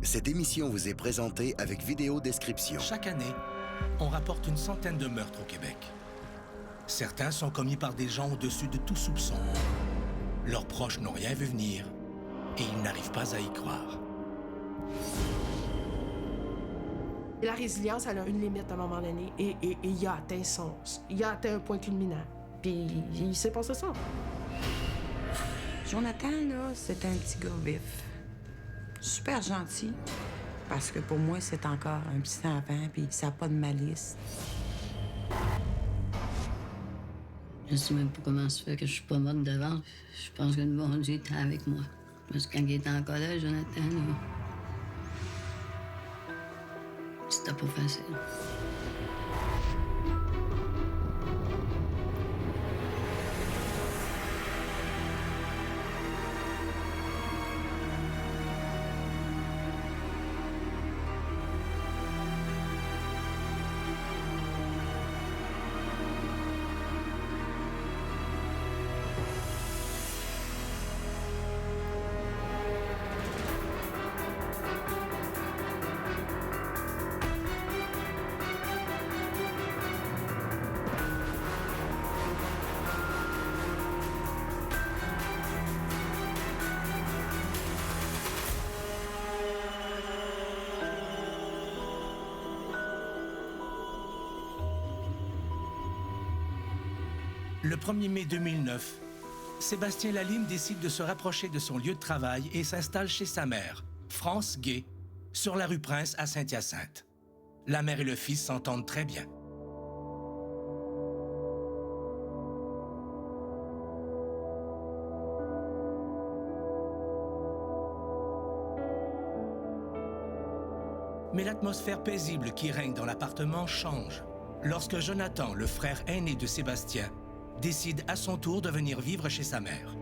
Cette émission vous est présentée avec vidéo description. Chaque année, on rapporte une centaine de meurtres au Québec. Certains sont commis par des gens au-dessus de tout soupçon. Leurs proches n'ont rien vu venir et ils n'arrivent pas à y croire. La résilience, elle a une limite à un moment donné et il a atteint il a atteint un point culminant. Puis il s'est passé ça. Jonathan, là, c'est un petit gars vif. Super gentil. Parce que pour moi, c'est encore un petit enfant, puis ça n'a pas de malice. Je sais même pas comment ça fait que je suis pas morte devant. Je pense que le bon Dieu était avec moi. Parce que quand il était en colère, Jonathan, là, c'était pas facile. Le 1er mai 2009, Sébastien Lalime décide de se rapprocher de son lieu de travail et s'installe chez sa mère, France Gay, sur la rue Prince à Saint-Hyacinthe. La mère et le fils s'entendent très bien. Mais l'atmosphère paisible qui règne dans l'appartement change lorsque Jonathan, le frère aîné de Sébastien, décide à son tour de venir vivre chez sa mère.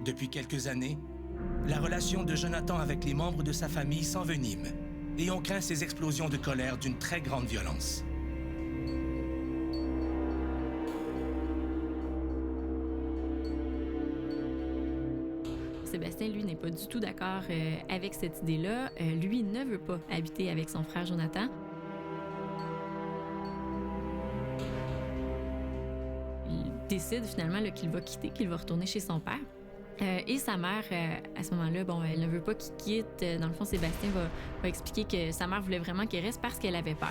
Depuis quelques années, la relation de Jonathan avec les membres de sa famille s'envenime et on craint ces explosions de colère d'une très grande violence. Sébastien, lui, n'est pas du tout d'accord avec cette idée-là. Lui ne veut pas habiter avec son frère Jonathan. Il décide finalement qu'il va quitter, qu'il va retourner chez son père. Et sa mère, à ce moment-là, elle ne veut pas qu'il quitte. Dans le fond, Sébastien va expliquer que sa mère voulait vraiment qu'il reste parce qu'elle avait peur.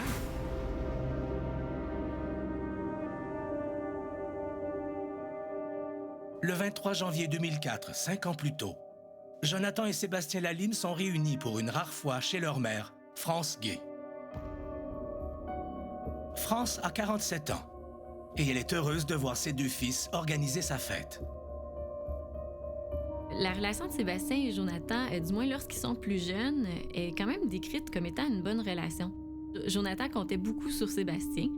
Le 23 janvier 2004, 5 ans plus tôt, Jonathan et Sébastien Lalime sont réunis pour une rare fois chez leur mère, France Gay. France a 47 ans et elle est heureuse de voir ses deux fils organiser sa fête. La relation de Sébastien et Jonathan, du moins lorsqu'ils sont plus jeunes, est quand même décrite comme étant une bonne relation. Jonathan comptait beaucoup sur Sébastien.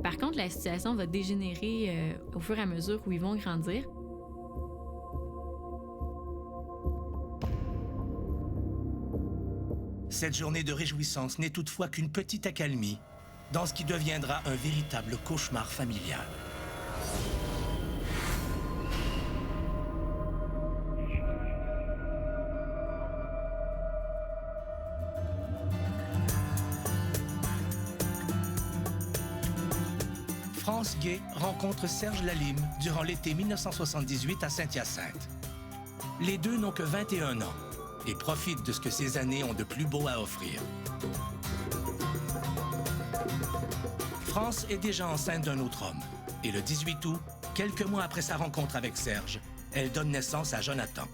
Par contre, la situation va dégénérer au fur et à mesure où ils vont grandir. Cette journée de réjouissance n'est toutefois qu'une petite accalmie dans ce qui deviendra un véritable cauchemar familial. France Gay rencontre Serge Lalime durant l'été 1978 à Saint-Hyacinthe. Les deux n'ont que 21 ans et profitent de ce que ces années ont de plus beau à offrir. France est déjà enceinte d'un autre homme et le 18 août, quelques mois après sa rencontre avec Serge, elle donne naissance à Jonathan.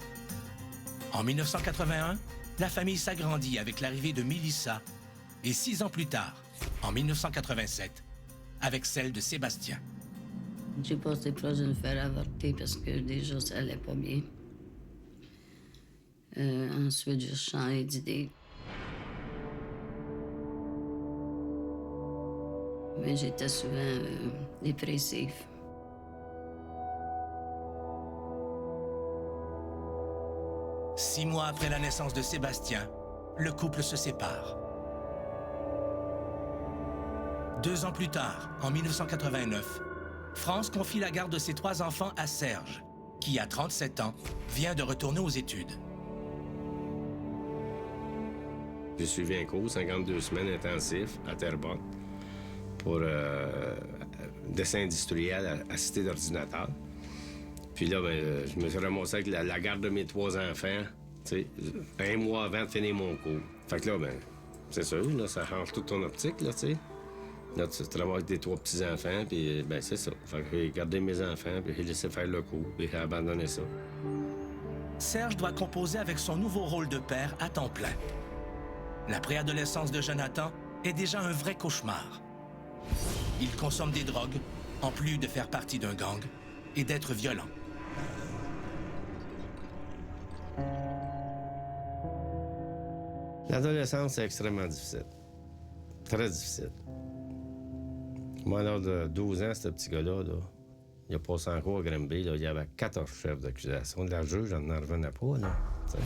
En 1981, la famille s'agrandit avec l'arrivée de Mélissa et 6 ans plus tard, en 1987, avec celle de Sébastien. J'ai passé proche de me faire avorter parce que déjà, ça allait pas bien. Ensuite, j'ai changé d'idée. Mais j'étais souvent dépressive. Six mois après la naissance de Sébastien, le couple se sépare. 2 ans plus tard, en 1989, France confie la garde de ses 3 enfants à Serge, qui, à 37 ans, vient de retourner aux études. J'ai suivi un cours, 52 semaines intensif à Terrebonne, pour dessin industriel à cité d'ordinateur. Puis là, ben, je me suis ramassé avec la garde de mes 3 enfants, tu sais, 1 mois avant de finir mon cours. Fait que là, ben, c'est sûr, là, ça change toute ton optique, là, tu sais. Là, tu travailles avec tes 3 petits-enfants, puis ben, c'est ça. Fait que j'ai gardé mes enfants, puis j'ai laissé faire le cours, puis j'ai abandonné ça. Serge doit composer avec son nouveau rôle de père à temps plein. La préadolescence de Jonathan est déjà un vrai cauchemar. Il consomme des drogues, en plus de faire partie d'un gang et d'être violent. L'adolescence, c'est extrêmement difficile. Très difficile. Moi, à l'âge de 12 ans, ce petit gars-là, là, il a passé en cours à Granby, là, il y avait 14 chefs d'accusation. La juge, j'en revenais pas, là. T'sais.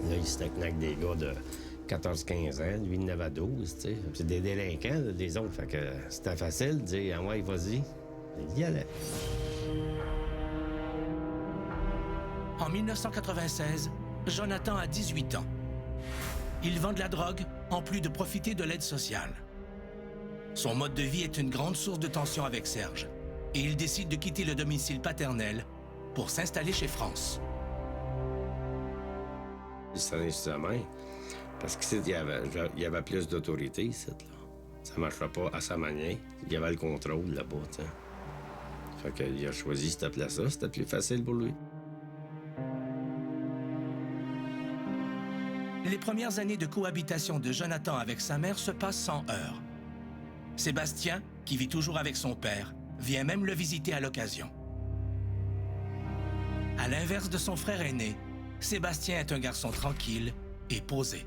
Là, il se tenait avec des gars de 14-15 ans. Lui, il en avait 12, tu sais. C'est des délinquants, là, des autres. Fait que c'était facile de dire « Ah ouais, vas-y ». Il y allait. En 1996, Jonathan a 18 ans. Il vend de la drogue, en plus de profiter de l'aide sociale. Son mode de vie est une grande source de tension avec Serge, et il décide de quitter le domicile paternel pour s'installer chez France. Il s'en est sur sa main, parce qu'ici, il y avait plus d'autorité, ici, là. Ça ne marcherait pas à sa manière. Il y avait le contrôle là-bas, tu sais. Fait qu'il a choisi cette place-là, c'était plus facile pour lui. Les premières années de cohabitation de Jonathan avec sa mère se passent sans heurts. Sébastien, qui vit toujours avec son père, vient même le visiter à l'occasion. À l'inverse de son frère aîné, Sébastien est un garçon tranquille et posé.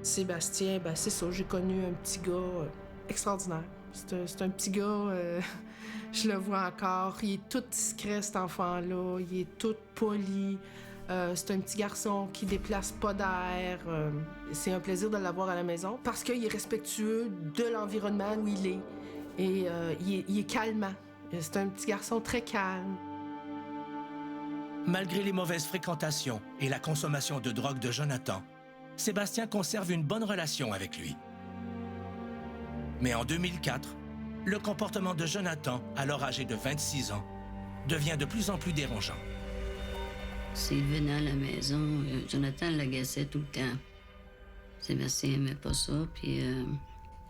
Sébastien, ben c'est ça, j'ai connu un petit gars extraordinaire. C'est un petit gars, je le vois encore, il est tout discret, cet enfant-là, il est tout poli. C'est un petit garçon qui déplace pas d'air. C'est un plaisir de l'avoir à la maison parce qu'il est respectueux de l'environnement où il est. Et il est calmant. C'est un petit garçon très calme. Malgré les mauvaises fréquentations et la consommation de drogue de Jonathan, Sébastien conserve une bonne relation avec lui. Mais en 2004, le comportement de Jonathan, alors âgé de 26 ans, devient de plus en plus dérangeant. S'il venait à la maison, Jonathan l'agaçait tout le temps. Sébastien n'aimait pas ça, puis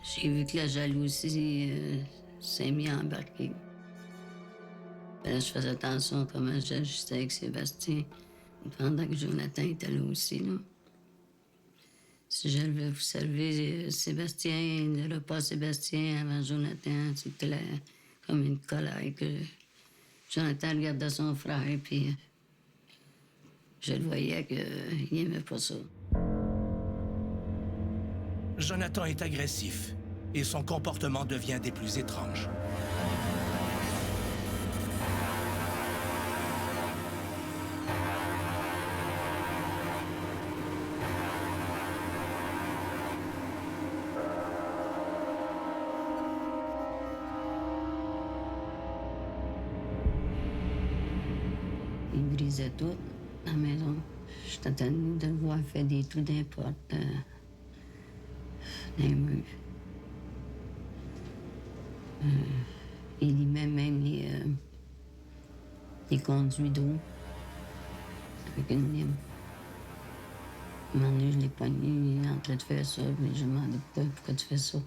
j'ai vu que la jalousie s'est mise à embarquer. Là, je faisais attention à comment j'agissais avec Sébastien pendant que Jonathan était là aussi. Là. Si je devais vous servir Sébastien, le repas Sébastien avant Jonathan, c'était comme une colère que Jonathan regardait son frère, puis je le voyais qu'il n'aimait pas ça. Jonathan est agressif et son comportement devient des plus étranges. Il brisait tout à la maison. J'étais tannée de le voir faire des trous d'importe dans les murs. Il limait même les conduits d'eau avec une lime. Un moment donné, je l'ai pogné, il est en train de faire ça, mais je me demandais pourquoi tu fais ça.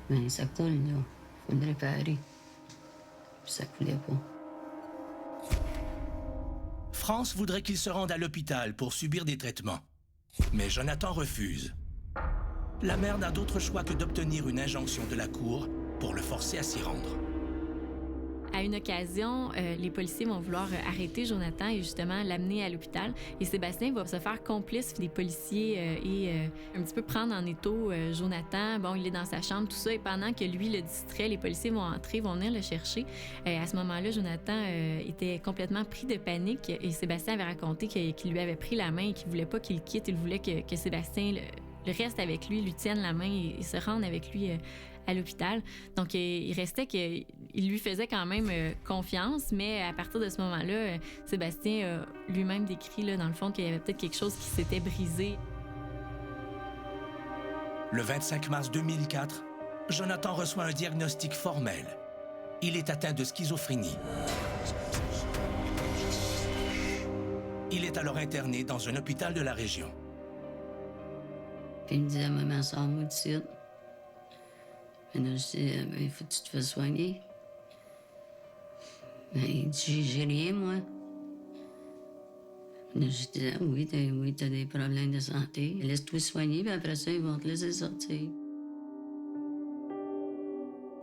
Ben, ça coule, là. Il faut le réparer. Puis ça coulait pas. France voudrait qu'il se rende à l'hôpital pour subir des traitements. Mais Jonathan refuse. La mère n'a d'autre choix que d'obtenir une injonction de la cour pour le forcer à s'y rendre. À une occasion, les policiers vont vouloir arrêter Jonathan et justement l'amener à l'hôpital. Et Sébastien va se faire complice des policiers et un petit peu prendre en étau Jonathan. Bon, il est dans sa chambre, tout ça. Et pendant que lui le distrait, les policiers vont entrer, vont venir le chercher. À ce moment-là, Jonathan était complètement pris de panique et Sébastien avait raconté qu'il lui avait pris la main et qu'il voulait pas qu'il le quitte. Il voulait que Sébastien le reste avec lui tienne la main et se rende avec lui à l'hôpital. Donc, il restait qu'il lui faisait quand même confiance, mais à partir de ce moment-là, Sébastien a lui-même décrit, là, dans le fond, qu'il y avait peut-être quelque chose qui s'était brisé. Le 25 mars 2004, Jonathan reçoit un diagnostic formel. Il est atteint de schizophrénie. Il est alors interné dans un hôpital de la région. Puis il me disait, maman, sors-moi d'ici. Mais là, je dis, il faut que tu te fasses soigner. Mais il dit, j'ai rien, moi. Là, je disais, oui, t'as des problèmes de santé. Laisse-toi soigner, puis après ça, ils vont te laisser sortir.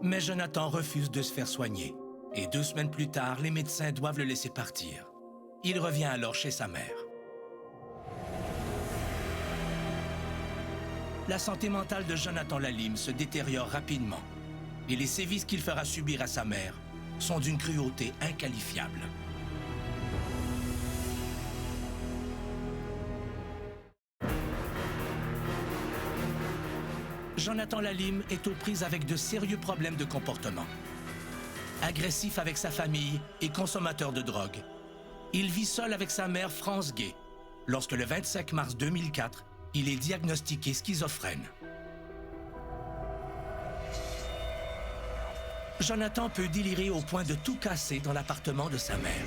Mais Jonathan refuse de se faire soigner. Et 2 semaines plus tard, les médecins doivent le laisser partir. Il revient alors chez sa mère. La santé mentale de Jonathan Lalime se détériore rapidement et les sévices qu'il fera subir à sa mère sont d'une cruauté inqualifiable. Jonathan Lalime est aux prises avec de sérieux problèmes de comportement. Agressif avec sa famille et consommateur de drogue, il vit seul avec sa mère France Gay lorsque le 25 mars 2004, il est diagnostiqué schizophrène. Jonathan peut délirer au point de tout casser dans l'appartement de sa mère.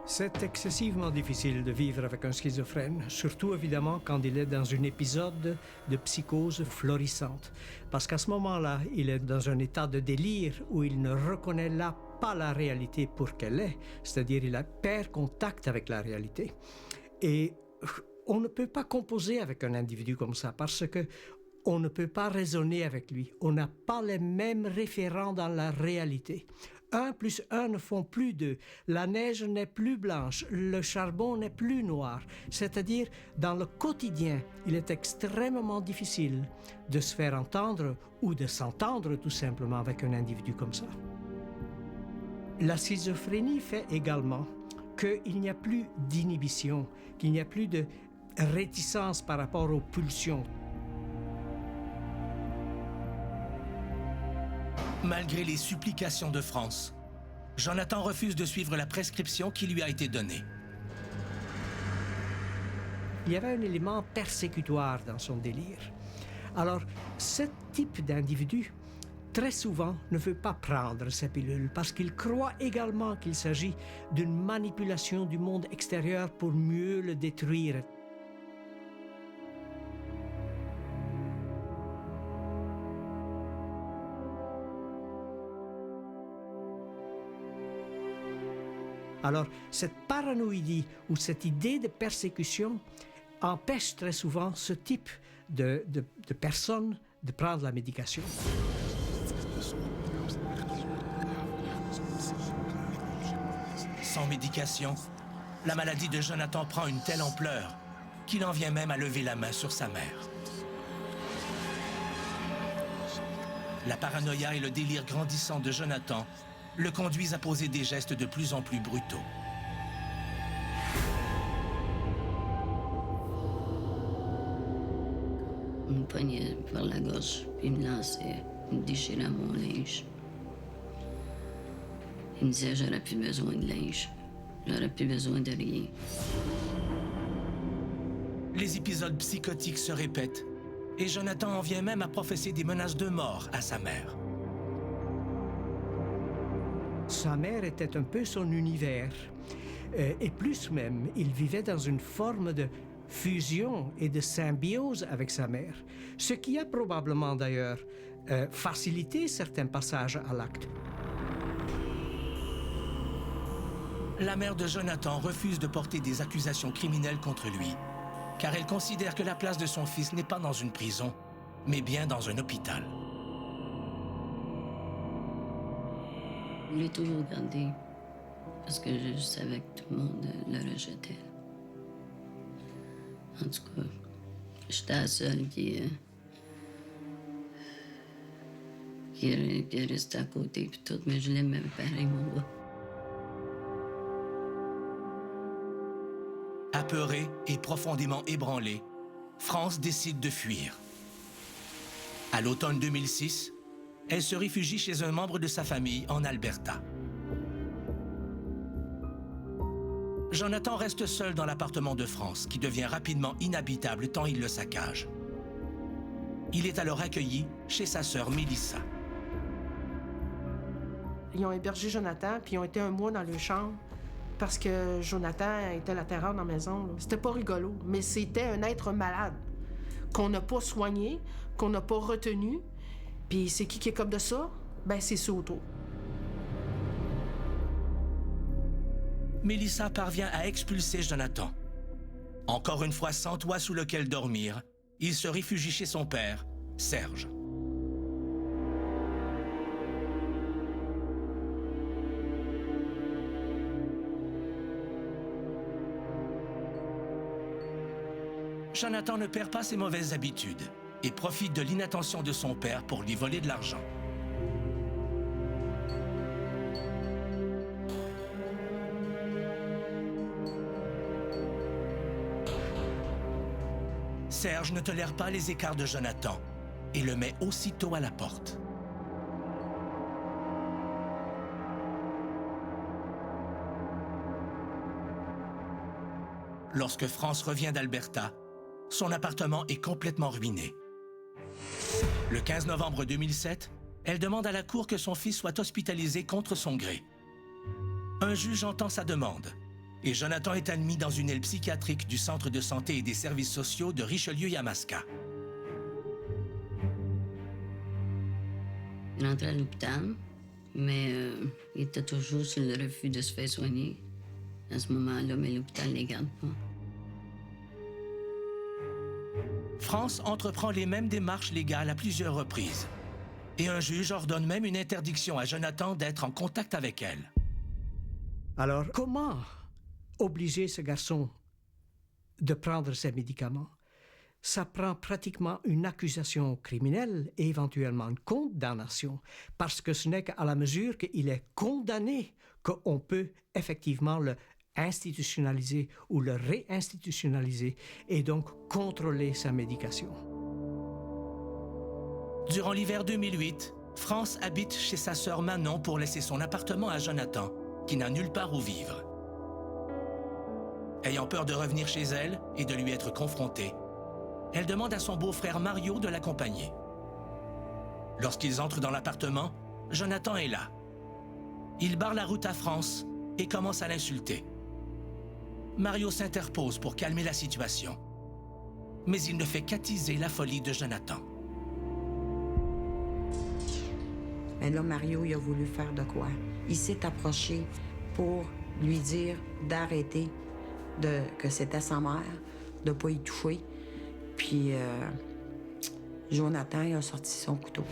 C'est excessivement difficile de vivre avec un schizophrène, surtout évidemment quand il est dans un épisode de psychose florissante. Parce qu'à ce moment-là, il est dans un état de délire où il ne reconnaît là pas la réalité pour qu'elle est, c'est-à-dire il perd contact avec la réalité. Et on ne peut pas composer avec un individu comme ça parce que on ne peut pas raisonner avec lui. On n'a pas les mêmes référents dans la réalité. 1 plus 1 ne font plus 2. La neige n'est plus blanche, le charbon n'est plus noir. C'est-à-dire, dans le quotidien, il est extrêmement difficile de se faire entendre ou de s'entendre tout simplement avec un individu comme ça. La schizophrénie fait également qu'il n'y a plus d'inhibition, qu'il n'y a plus de réticence par rapport aux pulsions. Malgré les supplications de France, Jonathan refuse de suivre la prescription qui lui a été donnée. Il y avait un élément persécutoire dans son délire. Alors, ce type d'individu, très souvent, ne veut pas prendre ces pilules parce qu'il croit également qu'il s'agit d'une manipulation du monde extérieur pour mieux le détruire. Alors, cette paranoïdie ou cette idée de persécution empêche très souvent ce type de personnes de prendre la médication. Sans médication, la maladie de Jonathan prend une telle ampleur qu'il en vient même à lever la main sur sa mère. La paranoïa et le délire grandissant de Jonathan le conduisent à poser des gestes de plus en plus brutaux. Il me poignait par la gorge, puis il me lançait, il me déchirait mon linge. Il me disait, j'aurais plus besoin de linge, j'aurais plus besoin de rien. Les épisodes psychotiques se répètent et Jonathan en vient même à professer des menaces de mort à sa mère. Sa mère était un peu son univers. Et plus même, il vivait dans une forme de fusion et de symbiose avec sa mère, ce qui a probablement d'ailleurs facilité certains passages à l'acte. La mère de Jonathan refuse de porter des accusations criminelles contre lui, car elle considère que la place de son fils n'est pas dans une prison, mais bien dans un hôpital. Je l'ai toujours gardé parce que je savais que tout le monde le rejetait. En tout cas, j'étais la seule qui est restée à côté puis tout, mais je l'aimais pareil, mon gars. Apeurée et profondément ébranlée, France décide de fuir. À l'automne 2006, elle se réfugie chez un membre de sa famille en Alberta. Jonathan reste seul dans l'appartement de France, qui devient rapidement inhabitable tant il le saccage. Il est alors accueilli chez sa sœur Mélissa. Ils ont hébergé Jonathan, puis ils ont été un mois dans leur chambre parce que Jonathan était la terreur dans la maison. Là. C'était pas rigolo, mais c'était un être malade qu'on n'a pas soigné, qu'on n'a pas retenu. Puis c'est qui est comme de ça? Ben c'est ceux autour. Mélissa parvient à expulser Jonathan. Encore une fois sans toit sous lequel dormir, il se réfugie chez son père, Serge. Jonathan ne perd pas ses mauvaises habitudes et profite de l'inattention de son père pour lui voler de l'argent. Serge ne tolère pas les écarts de Jonathan et le met aussitôt à la porte. Lorsque France revient d'Alberta, son appartement est complètement ruiné. Le 15 novembre 2007, elle demande à la cour que son fils soit hospitalisé contre son gré. Un juge entend sa demande et Jonathan est admis dans une aile psychiatrique du Centre de santé et des services sociaux de Richelieu-Yamaska. Il rentrait à l'hôpital, mais il était toujours sur le refus de se faire soigner. À ce moment-là, mais l'hôpital ne les garde pas. France entreprend les mêmes démarches légales à plusieurs reprises. Et un juge ordonne même une interdiction à Jonathan d'être en contact avec elle. Alors, comment obliger ce garçon de prendre ses médicaments? Ça prend pratiquement une accusation criminelle et éventuellement une condamnation, parce que ce n'est qu'à la mesure qu'il est condamné qu'on peut effectivement le institutionnaliser ou le réinstitutionnaliser et donc contrôler sa médication. Durant l'hiver 2008, France habite chez sa sœur Manon pour laisser son appartement à Jonathan, qui n'a nulle part où vivre. Ayant peur de revenir chez elle et de lui être confrontée, elle demande à son beau-frère Mario de l'accompagner. Lorsqu'ils entrent dans l'appartement, Jonathan est là. Il barre la route à France et commence à l'insulter. Mario s'interpose pour calmer la situation. Mais il ne fait qu'attiser la folie de Jonathan. Mais là, Mario, il a voulu faire de quoi? Il s'est approché pour lui dire d'arrêter, que c'était sa mère, de ne pas y toucher. Puis, Jonathan, il a sorti son couteau.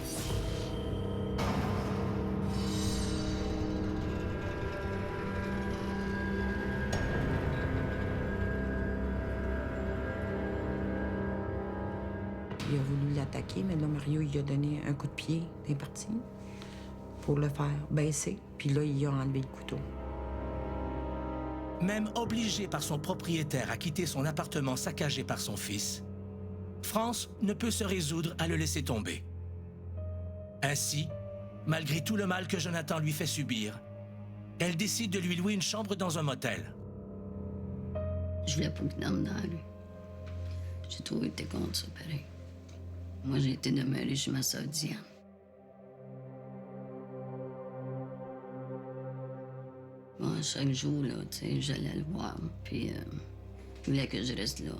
Il a voulu l'attaquer, mais là, Mario, il a donné un coup de pied des parties pour le faire baisser. Puis là, il a enlevé le couteau. Même obligée par son propriétaire à quitter son appartement saccagé par son fils, France ne peut se résoudre à le laisser tomber. Ainsi, malgré tout le mal que Jonathan lui fait subir, elle décide de lui louer une chambre dans un motel. Je voulais pas qu'il dorme dans la rue. J'ai trouvé que t'es contre ça, pareil. Moi, j'ai été demeurée chez ma sœur Diane. Bon, chaque jour, là, tu sais, j'allais le voir, puis il voulait que je reste là.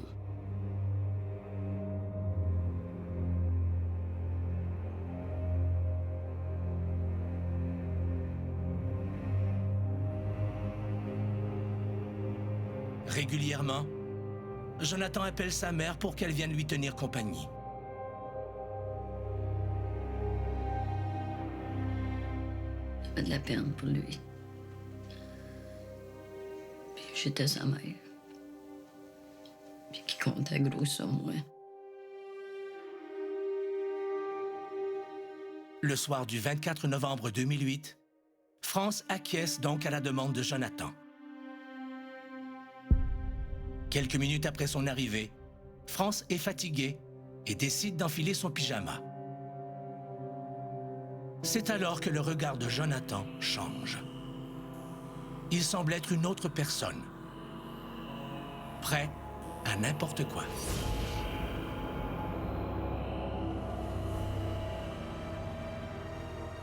Régulièrement, Jonathan appelle sa mère pour qu'elle vienne lui tenir compagnie. J'avais de la peine pour lui. Puis j'étais sa mère. Puis qui comptait gros sur moi. Le soir du 24 novembre 2008, France acquiesce donc à la demande de Jonathan. Quelques minutes après son arrivée, France est fatiguée et décide d'enfiler son pyjama. C'est alors que le regard de Jonathan change. Il semble être une autre personne, prêt à n'importe quoi.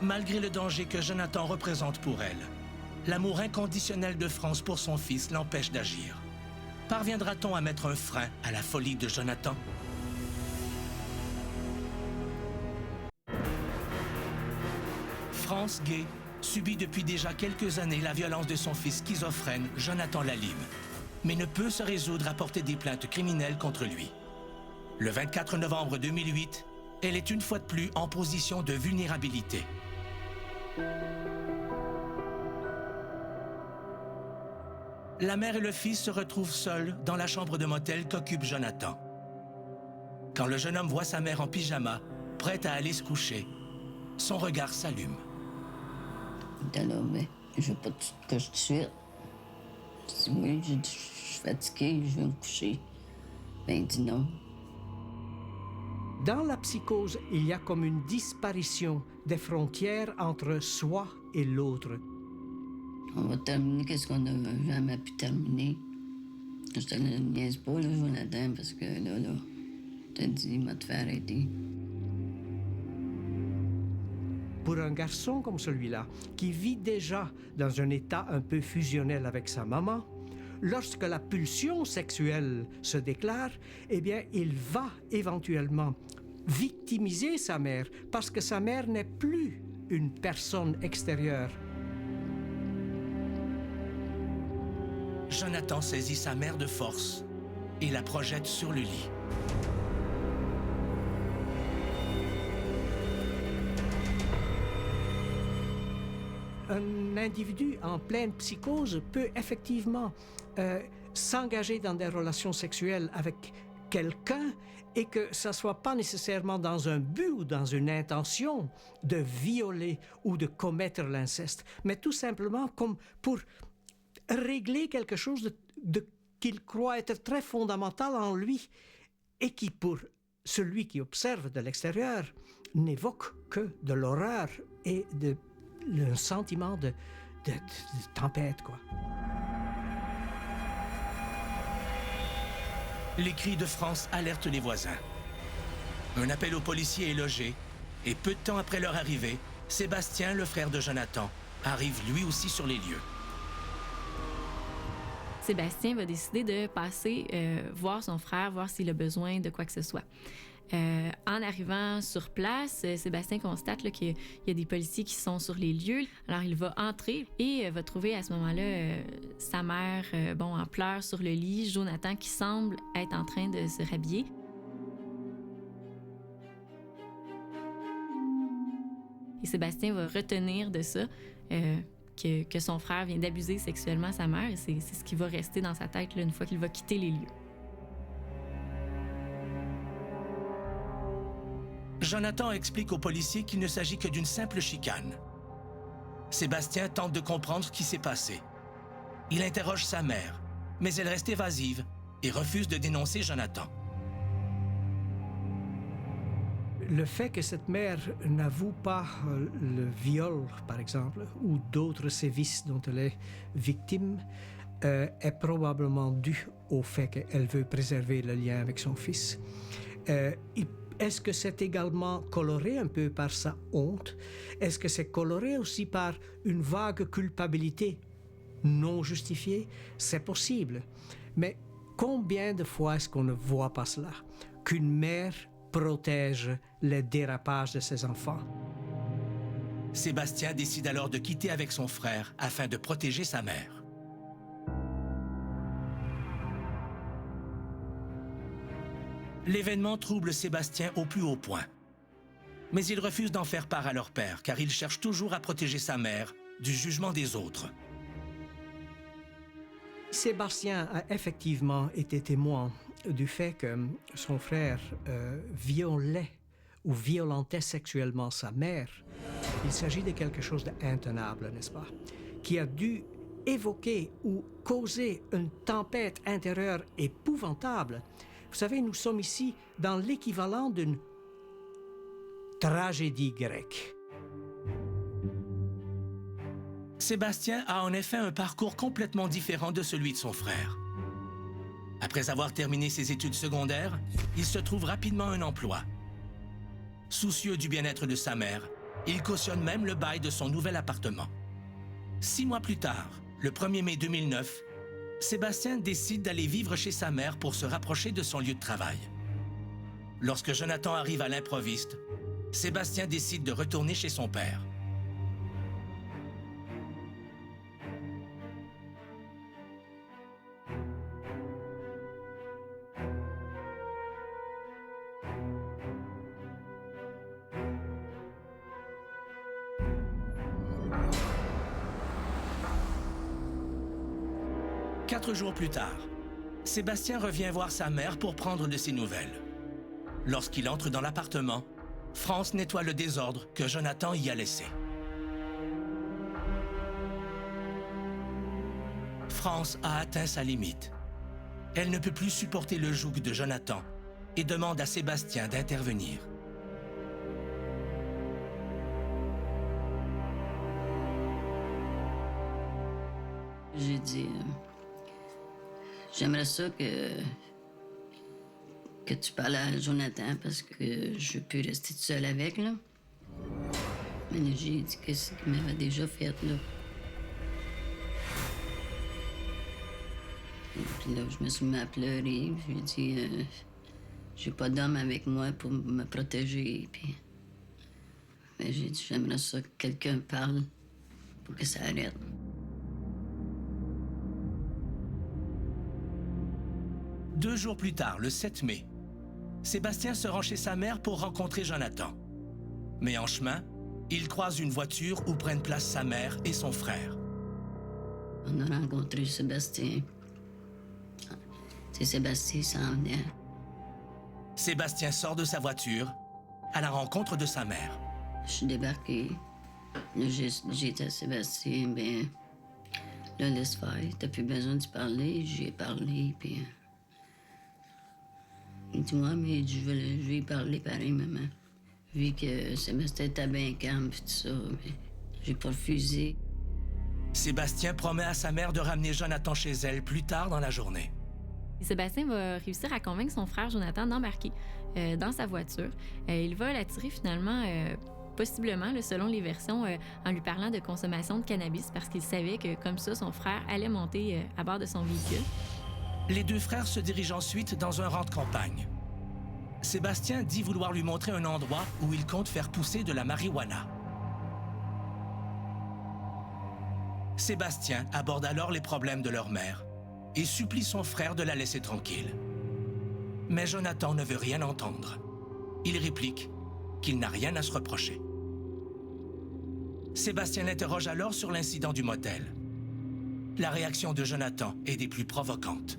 Malgré le danger que Jonathan représente pour elle, l'amour inconditionnel de France pour son fils l'empêche d'agir. Parviendra-t-on à mettre un frein à la folie de Jonathan? France Gay subit depuis déjà quelques années la violence de son fils schizophrène, Jonathan Lalime, mais ne peut se résoudre à porter des plaintes criminelles contre lui. Le 24 novembre 2008, elle est une fois de plus en position de vulnérabilité. La mère et le fils se retrouvent seuls dans la chambre de motel qu'occupe Jonathan. Quand le jeune homme voit sa mère en pyjama, prête à aller se coucher, son regard s'allume. Il était là, mais je veux pas que tu te couches tout de suite. Je dis oui, je suis fatiguée, je vais me coucher. Ben, il dit non. Dans la psychose, il y a comme une disparition des frontières entre soi et l'autre. On va terminer qu'est-ce qu'on n'a jamais pu terminer. Je te le niaise pas, là, Jonathan, parce que là, t'as dit, il m'a te fait arrêter. Pour un garçon comme celui-là, qui vit déjà dans un état un peu fusionnel avec sa maman, lorsque la pulsion sexuelle se déclare, eh bien, il va éventuellement victimiser sa mère parce que sa mère n'est plus une personne extérieure. Jonathan saisit sa mère de force et la projette sur le lit. Un individu en pleine psychose peut effectivement s'engager dans des relations sexuelles avec quelqu'un et que ça ne soit pas nécessairement dans un but ou dans une intention de violer ou de commettre l'inceste, mais tout simplement comme pour régler quelque chose qu'il croit être très fondamental en lui et qui, pour celui qui observe de l'extérieur, n'évoque que de l'horreur et le sentiment de tempête, quoi. Les cris de France alertent les voisins. Un appel aux policiers est logé et peu de temps après leur arrivée, Sébastien, le frère de Jonathan, arrive lui aussi sur les lieux. Sébastien va décider de passer voir son frère, voir s'il a besoin de quoi que ce soit. En arrivant sur place, Sébastien constate là, qu'il y a des policiers qui sont sur les lieux. Alors, il va entrer et va trouver à ce moment-là sa mère en pleurs sur le lit, Jonathan qui semble être en train de se rhabiller. Et Sébastien va retenir de ça que son frère vient d'abuser sexuellement sa mère. Et c'est ce qui va rester dans sa tête là, une fois qu'il va quitter les lieux. Jonathan explique aux policiers qu'il ne s'agit que d'une simple chicane. Sébastien tente de comprendre ce qui s'est passé. Il interroge sa mère, mais elle reste évasive et refuse de dénoncer Jonathan. Le fait que cette mère n'avoue pas le viol, par exemple, ou d'autres sévices dont elle est victime, est probablement dû au fait qu'elle veut préserver le lien avec son fils. Est-ce que c'est également coloré un peu par sa honte? Est-ce que c'est coloré aussi par une vague culpabilité non justifiée? C'est possible. Mais combien de fois est-ce qu'on ne voit pas cela? Qu'une mère protège les dérapages de ses enfants. Sébastien décide alors de quitter avec son frère afin de protéger sa mère. L'événement trouble Sébastien au plus haut point. Mais il refuse d'en faire part à leur père, car il cherche toujours à protéger sa mère du jugement des autres. Sébastien a effectivement été témoin du fait que son frère violait ou violentait sexuellement sa mère. Il s'agit de quelque chose d'intenable, n'est-ce pas? Qui a dû évoquer ou causer une tempête intérieure épouvantable. Vous savez, nous sommes ici dans l'équivalent d'une tragédie grecque. Sébastien a en effet un parcours complètement différent de celui de son frère. Après avoir terminé ses études secondaires, il se trouve rapidement un emploi. Soucieux du bien-être de sa mère, il cautionne même le bail de son nouvel appartement. 6 mois plus tard, le 1er mai 2009, Sébastien décide d'aller vivre chez sa mère pour se rapprocher de son lieu de travail. Lorsque Jonathan arrive à l'improviste, Sébastien décide de retourner chez son père. Quatre jours plus tard, Sébastien revient voir sa mère pour prendre de ses nouvelles. Lorsqu'il entre dans l'appartement, France nettoie le désordre que Jonathan y a laissé. France a atteint sa limite. Elle ne peut plus supporter le joug de Jonathan et demande à Sébastien d'intervenir. J'ai dit, j'aimerais ça que tu parles à Jonathan parce que je peux rester toute seule avec, là. Mais j'ai dit que ce qu'il m'avait déjà fait, là. Et puis là, je me suis mis à pleurer. J'ai dit, j'ai pas d'homme avec moi pour me protéger. Puis, mais j'ai dit, j'aimerais ça que quelqu'un parle pour que ça arrête. Deux jours plus tard, le 7 mai, Sébastien se rend chez sa mère pour rencontrer Jonathan. Mais en chemin, il croise une voiture où prennent place sa mère et son frère. On a rencontré Sébastien. C'est Sébastien qui s'en venait. Sébastien sort de sa voiture à la rencontre de sa mère. Je suis débarqué. Là, j'ai dit à Sébastien, ben, là, laisse faire. T'as plus besoin de parler. J'ai parlé, puis... Il dit, moi, mais je vais y parler pareil, maman. Vu que Sébastien était bien calme, puis tout ça, mais j'ai pas refusé. Sébastien promet à sa mère de ramener Jonathan chez elle plus tard dans la journée. Sébastien va réussir à convaincre son frère Jonathan d'embarquer dans sa voiture. Il va l'attirer finalement, possiblement, selon les versions, en lui parlant de consommation de cannabis parce qu'il savait que comme ça, son frère allait monter à bord de son véhicule. Les deux frères se dirigent ensuite dans un rang de campagne. Sébastien dit vouloir lui montrer un endroit où il compte faire pousser de la marijuana. Sébastien aborde alors les problèmes de leur mère et supplie son frère de la laisser tranquille. Mais Jonathan ne veut rien entendre. Il réplique qu'il n'a rien à se reprocher. Sébastien l'interroge alors sur l'incident du motel. La réaction de Jonathan est des plus provocantes.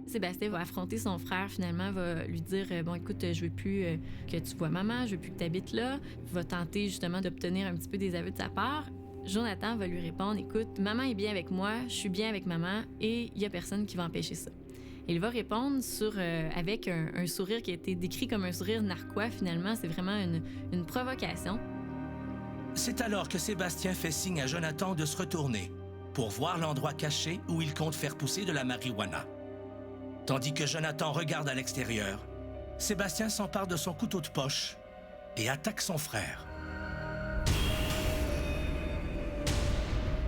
Sébastien va affronter son frère, finalement, va lui dire « Bon, écoute, je veux plus que tu vois maman, je veux plus que tu habites là. » Va tenter justement d'obtenir un petit peu des aveux de sa part. Jonathan va lui répondre « Écoute, maman est bien avec moi, je suis bien avec maman et il y a personne qui va empêcher ça. » Il va répondre avec un sourire qui a été décrit comme un sourire narquois, finalement. C'est vraiment une provocation. C'est alors que Sébastien fait signe à Jonathan de se retourner pour voir l'endroit caché où il compte faire pousser de la marijuana. Tandis que Jonathan regarde à l'extérieur, Sébastien s'empare de son couteau de poche et attaque son frère.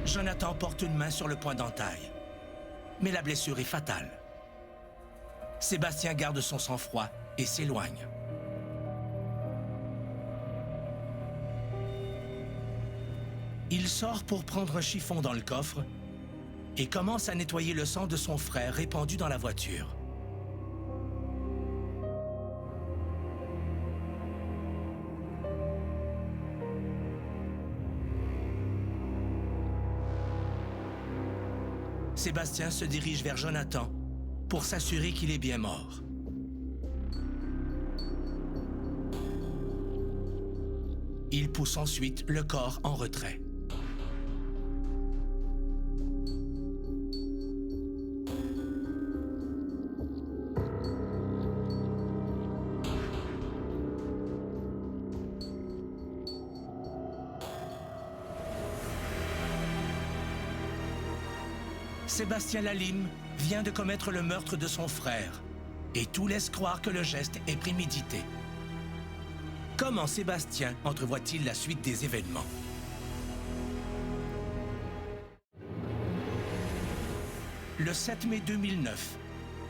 Jonathan porte une main sur le point d'entaille, mais la blessure est fatale. Sébastien garde son sang-froid et s'éloigne. Il sort pour prendre un chiffon dans le coffre et commence à nettoyer le sang de son frère répandu dans la voiture. Sébastien se dirige vers Jonathan pour s'assurer qu'il est bien mort. Il pousse ensuite le corps en retrait. Sébastien Lalime vient de commettre le meurtre de son frère et tout laisse croire que le geste est prémédité. Comment Sébastien entrevoit-il la suite des événements? Le 7 mai 2009,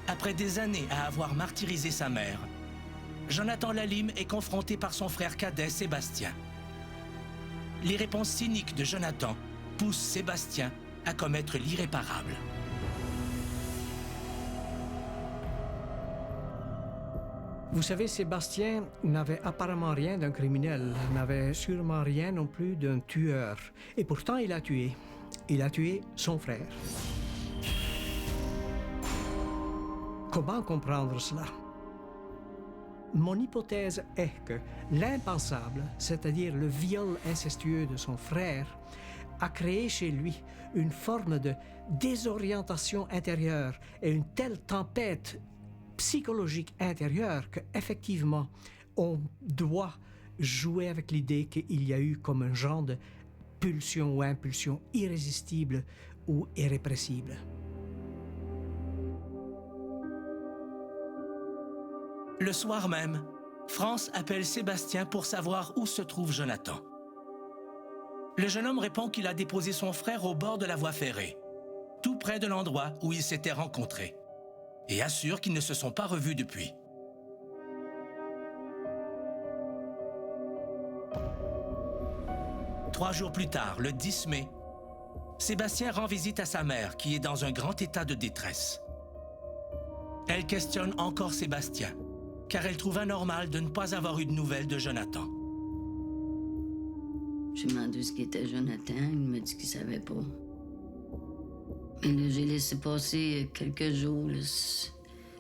après des années à avoir martyrisé sa mère, Jonathan Lalime est confronté par son frère cadet Sébastien. Les réponses cyniques de Jonathan poussent Sébastien à commettre l'irréparable. Vous savez, Sébastien n'avait apparemment rien d'un criminel, n'avait sûrement rien non plus d'un tueur. Et pourtant, il a tué. Il a tué son frère. Comment comprendre cela? Mon hypothèse est que l'impensable, c'est-à-dire le viol incestueux de son frère, a créé chez lui une forme de désorientation intérieure et une telle tempête psychologique intérieure qu'effectivement, on doit jouer avec l'idée qu'il y a eu comme un genre de pulsion ou impulsion irrésistible ou irrépressible. Le soir même, France appelle Sébastien pour savoir où se trouve Jonathan. Le jeune homme répond qu'il a déposé son frère au bord de la voie ferrée, tout près de l'endroit où ils s'étaient rencontrés, et assure qu'ils ne se sont pas revus depuis. Trois jours plus tard, le 10 mai, Sébastien rend visite à sa mère qui est dans un grand état de détresse. Elle questionne encore Sébastien, car elle trouve anormal de ne pas avoir eu de nouvelles de Jonathan. J'ai demandé ce qu'était Jonathan, il m'a dit qu'il savait pas. Mais là, j'ai laissé passer quelques jours, là,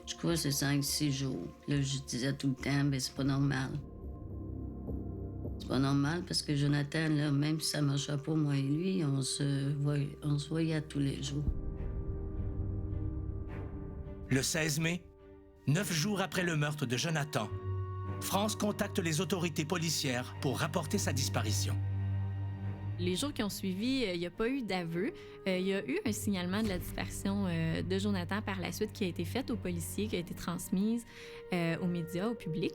je crois que c'est 5-6 jours. Là, je disais tout le temps, ben c'est pas normal. C'est pas normal parce que Jonathan, là, même si ça marchait pas, moi et lui, on se voyait tous les jours. Le 16 mai, 9 jours après le meurtre de Jonathan, France contacte les autorités policières pour rapporter sa disparition. Les jours qui ont suivi, il n'y a pas eu d'aveu. Il y a eu un signalement de la disparition de Jonathan par la suite qui a été fait aux policiers, qui a été transmise aux médias, au public.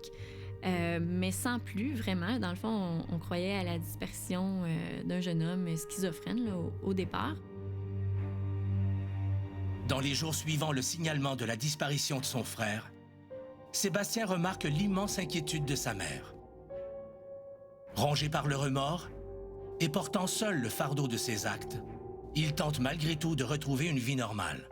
Mais sans plus, vraiment. Dans le fond, on croyait à la disparition d'un jeune homme schizophrène là, au départ. Dans les jours suivant le signalement de la disparition de son frère, Sébastien remarque l'immense inquiétude de sa mère. Rongé par le remords et portant seul le fardeau de ses actes, il tente malgré tout de retrouver une vie normale.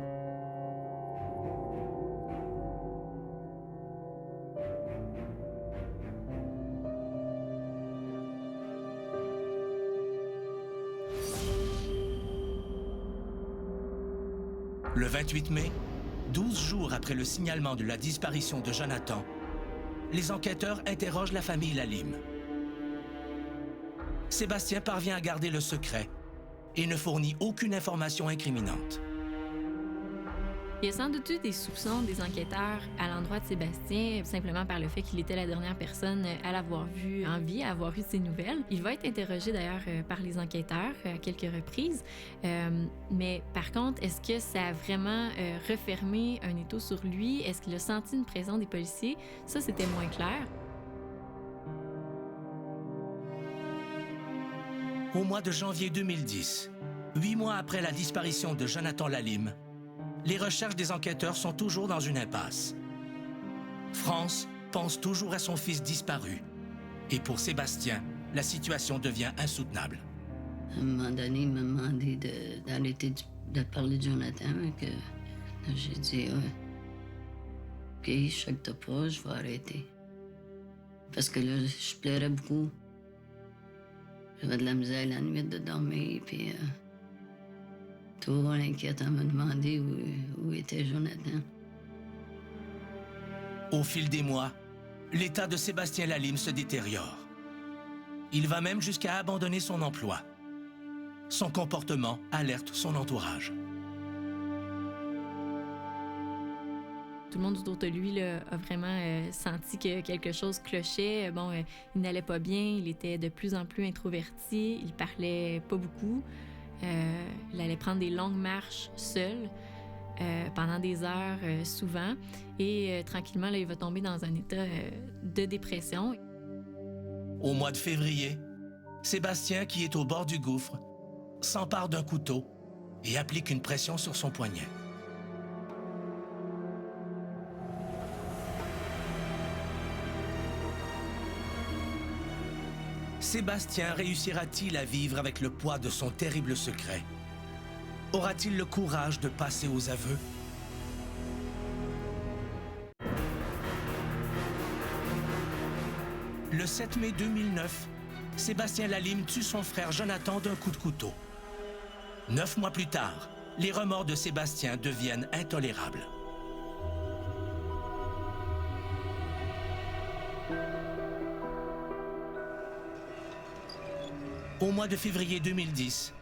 Le 28 mai, 12 jours après le signalement de la disparition de Jonathan, les enquêteurs interrogent la famille Lalime. Sébastien parvient à garder le secret et ne fournit aucune information incriminante. Il y a sans doute eu des soupçons des enquêteurs à l'endroit de Sébastien, simplement par le fait qu'il était la dernière personne à l'avoir vu en vie, à avoir eu de ses nouvelles. Il va être interrogé d'ailleurs par les enquêteurs à quelques reprises. Mais par contre, est-ce que ça a vraiment refermé un étau sur lui? Est-ce qu'il a senti une présence des policiers? Ça, c'était moins clair. Au mois de janvier 2010, 8 mois après la disparition de Jonathan Lalime, les recherches des enquêteurs sont toujours dans une impasse. France pense toujours à son fils disparu. Et pour Sébastien, la situation devient insoutenable. À un moment donné, il m'a demandé d'arrêter de parler de Jonathan. J'ai dit, OK, je sais que t'as pas, je vais arrêter. Parce que là, je pleurais beaucoup. J'avais de la misère la nuit de dormir, puis Toujours inquiète à me demander où était Jonathan. Au fil des mois, l'état de Sébastien Lalime se détériore. Il va même jusqu'à abandonner son emploi. Son comportement alerte son entourage. Tout le monde autour de lui là, a vraiment senti que quelque chose clochait. Il n'allait pas bien, il était de plus en plus introverti, il parlait pas beaucoup. Il allait prendre des longues marches seul pendant des heures souvent. Et tranquillement, là, il va tomber dans un état de dépression. Au mois de février, Sébastien, qui est au bord du gouffre, s'empare d'un couteau et applique une pression sur son poignet. Sébastien réussira-t-il à vivre avec le poids de son terrible secret? Aura-t-il le courage de passer aux aveux? Le 7 mai 2009, Sébastien Lalime tue son frère Jonathan d'un coup de couteau. 9 mois plus tard, les remords de Sébastien deviennent intolérables. Au mois de février 2010,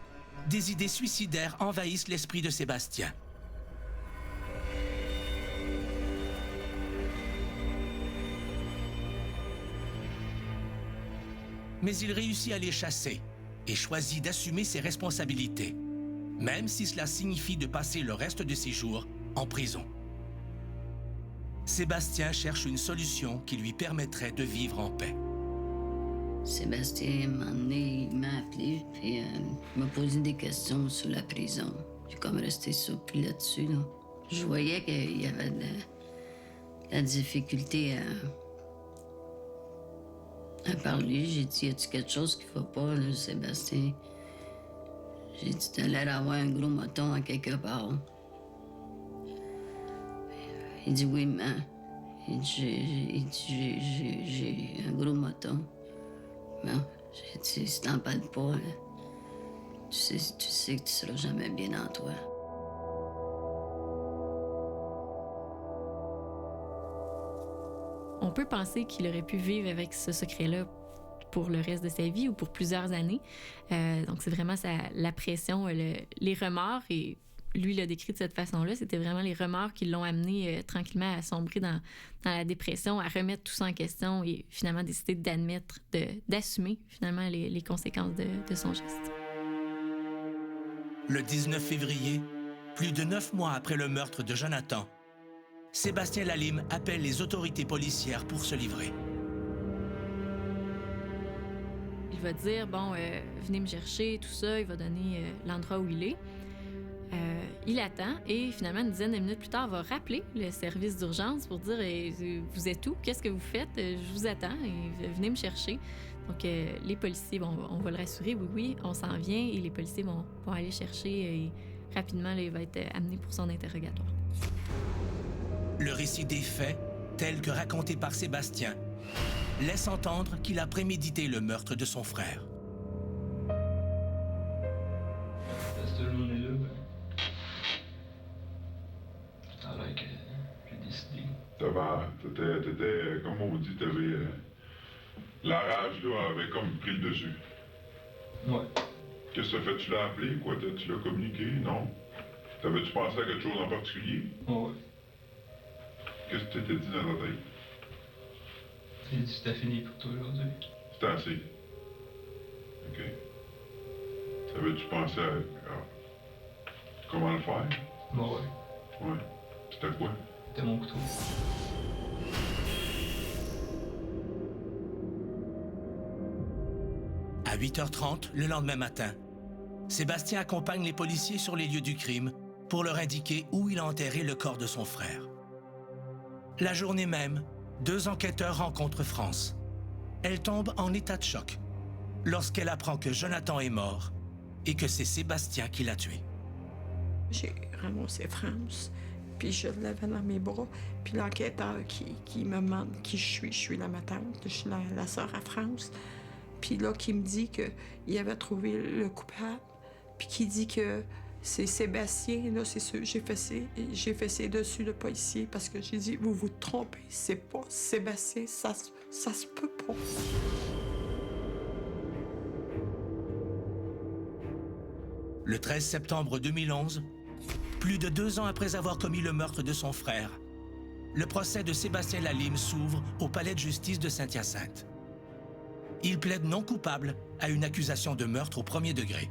des idées suicidaires envahissent l'esprit de Sébastien. Mais il réussit à les chasser et choisit d'assumer ses responsabilités, même si cela signifie de passer le reste de ses jours en prison. Sébastien cherche une solution qui lui permettrait de vivre en paix. Sébastien, un moment donné, il m'a appelé, puis il m'a posé des questions sur la prison. J'ai comme resté surpris là-dessus. Là. Je voyais qu'il y avait de la difficulté à parler. J'ai dit, y a-tu quelque chose qui ne va pas, là, Sébastien? J'ai dit, t'as l'air d'avoir un gros moton à quelque part. Il dit, oui, mais. Il dit, j'ai un gros moton. Non, j'ai dit, si t'en parles pas, là, tu sais que tu seras jamais bien en toi. On peut penser qu'il aurait pu vivre avec ce secret-là pour le reste de sa vie ou pour plusieurs années. Donc, c'est vraiment la pression, les remords, et lui l'a décrit de cette façon-là. C'était vraiment les remords qui l'ont amené tranquillement à sombrer dans la dépression, à remettre tout ça en question et finalement décider d'admettre, d'assumer finalement les conséquences de son geste. Le 19 février, plus de 9 mois après le meurtre de Jonathan, Sébastien Lalime appelle les autorités policières pour se livrer. Il va dire, venez me chercher, tout ça. Il va donner l'endroit où il est. Il attend et finalement, une dizaine de minutes plus tard, va rappeler le service d'urgence pour dire vous êtes où? Qu'est-ce que vous faites? Je vous attends et venez me chercher. Donc, les policiers, on va le rassurer, oui, on s'en vient et les policiers vont aller chercher et rapidement, là, il va être amené pour son interrogatoire. Le récit des faits, tel que raconté par Sébastien, laisse entendre qu'il a prémédité le meurtre de son frère. Cette journée-là, ça a l'air que j'ai décidé. T'étais, comme on dit, t'avais... la rage, là, avait comme pris le dessus. Ouais. Qu'est-ce que t'as fait? Tu l'as appelé? Quoi? Tu l'as communiqué? Non? T'avais-tu pensé à quelque chose en particulier? Ouais. Qu'est-ce que tu t'étais dit dans ta tête? J'ai dit c'était fini pour toi aujourd'hui. C'était assez. OK. T'avais-tu pensé à comment le faire? Ouais. Ouais. C'était quoi? C'était mon couteau. À 8h30, le lendemain matin, Sébastien accompagne les policiers sur les lieux du crime pour leur indiquer où il a enterré le corps de son frère. La journée même, 2 enquêteurs rencontrent France. Elle tombe en état de choc lorsqu'elle apprend que Jonathan est mort et que c'est Sébastien qui l'a tué. J'ai ramassé France, puis je l'avais dans mes bras. Puis l'enquêteur qui me demande qui je suis la ma tante, je suis la sœur à France. Puis là, qui me dit qu'il avait trouvé le coupable, puis qui dit que C'est Sébastien, là, c'est sûr, j'ai fessé dessus le policier parce que j'ai dit, vous vous trompez, c'est pas Sébastien, ça se peut pas. Le 13 septembre 2011, plus de 2 ans après avoir commis le meurtre de son frère, le procès de Sébastien Lalime s'ouvre au palais de justice de Saint-Hyacinthe. Il plaide non coupable à une accusation de meurtre au premier degré.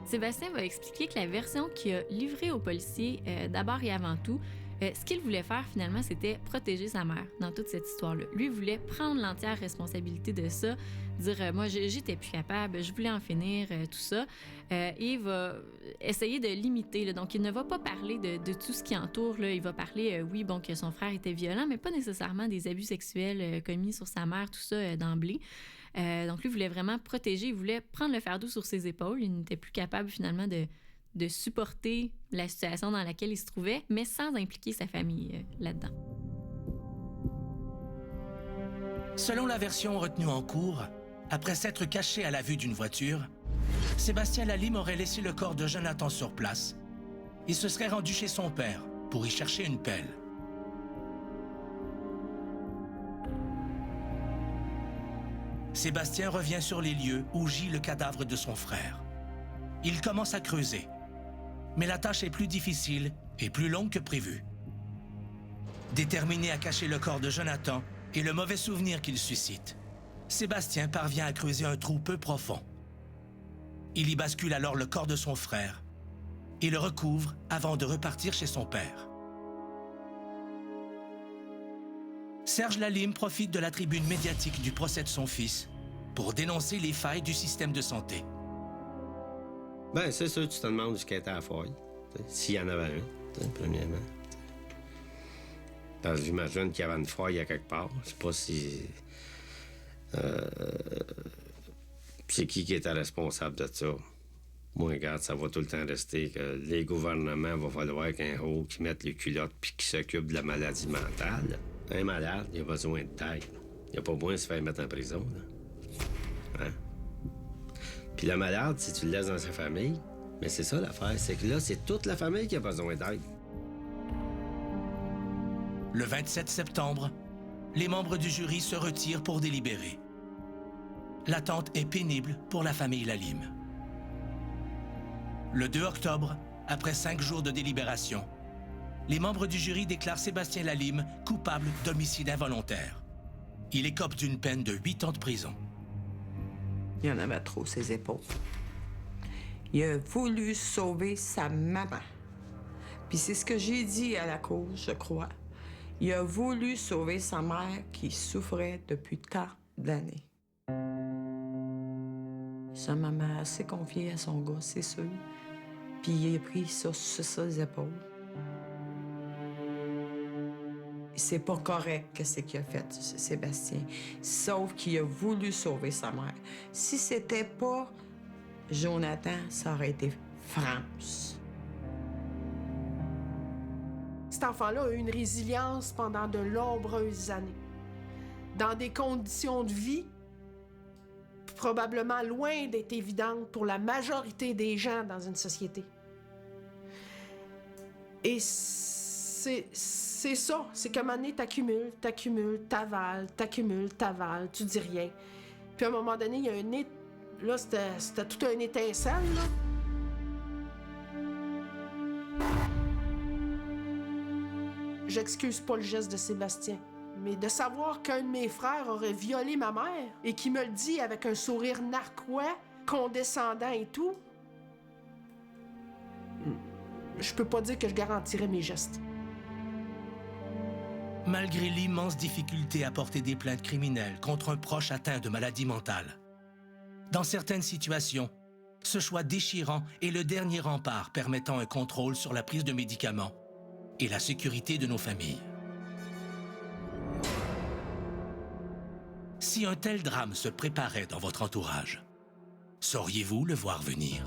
Sébastien va expliquer que la version qu'il a livrée aux policiers, d'abord et avant tout, ce qu'il voulait faire finalement, c'était protéger sa mère dans toute cette histoire-là. Lui voulait prendre l'entière responsabilité de ça, dire moi j'étais plus capable, je voulais en finir, tout ça. Et il va essayer de limiter. Là. Donc il ne va pas parler de tout ce qui entoure. Là. Il va parler, oui, bon, que son frère était violent, mais pas nécessairement des abus sexuels commis sur sa mère, tout ça d'emblée. Donc lui voulait vraiment protéger, il voulait prendre le fardeau sur ses épaules. Il n'était plus capable finalement de supporter la situation dans laquelle il se trouvait, mais sans impliquer sa famille là-dedans. Selon la version retenue en cours, après s'être caché à la vue d'une voiture, Sébastien Lalime aurait laissé le corps de Jonathan sur place. Il se serait rendu chez son père pour y chercher une pelle. Sébastien revient sur les lieux où gît le cadavre de son frère. Il commence à creuser. Mais la tâche est plus difficile et plus longue que prévu. Déterminé à cacher le corps de Jonathan et le mauvais souvenir qu'il suscite, Sébastien parvient à creuser un trou peu profond. Il y bascule alors le corps de son frère et le recouvre avant de repartir chez son père. Serge Lalime profite de la tribune médiatique du procès de son fils pour dénoncer les failles du système de santé. Ben, c'est sûr, tu te demandes ce qu'était à la faille, s'il y en avait un, premièrement. J'imagine qu'il y avait une faille à quelque part. Je sais pas si... c'est qui était responsable de ça. Moi, regarde, ça va tout le temps rester que les gouvernements, va falloir qu'un haut qui mette les culottes puis qui s'occupe de la maladie mentale. Un malade, il a besoin de taille. Il a pas besoin de se faire mettre en prison, là. Hein? Puis le malade, si tu le laisses dans sa famille, mais c'est ça l'affaire, c'est que là, c'est toute la famille qui a besoin d'aide. Le 27 septembre, les membres du jury se retirent pour délibérer. L'attente est pénible pour la famille Lalime. Le 2 octobre, après 5 jours de délibération, les membres du jury déclarent Sébastien Lalime coupable d'homicide involontaire. Il écope d'une peine de 8 ans de prison. Il en avait trop ses épaules. Il a voulu sauver sa maman. Puis c'est ce que j'ai dit à la cour, je crois. Il a voulu sauver sa mère qui souffrait depuis tant d'années. Sa maman s'est confiée à son gars, c'est sûr. Puis il a pris ça sur ses épaules. C'est pas correct que c'est qu'il a fait, Sébastien. Sauf qu'il a voulu sauver sa mère. Si c'était pas Jonathan, ça aurait été France. Cet enfant-là a eu une résilience pendant de nombreuses années. Dans des conditions de vie probablement loin d'être évidentes pour la majorité des gens dans une société. Et c'est ça. C'est qu'à un moment donné, t'accumules, t'avales, tu dis rien. Puis à un moment donné, il y a un... Là, c'était tout un étincelle, là. J'excuse pas le geste de Sébastien, mais de savoir qu'un de mes frères aurait violé ma mère et qu'il me le dit avec un sourire narquois, condescendant et tout, je peux pas dire que je garantirais mes gestes. Malgré l'immense difficulté à porter des plaintes criminelles contre un proche atteint de maladie mentale, dans certaines situations, ce choix déchirant est le dernier rempart permettant un contrôle sur la prise de médicaments et la sécurité de nos familles. Si un tel drame se préparait dans votre entourage, sauriez-vous le voir venir?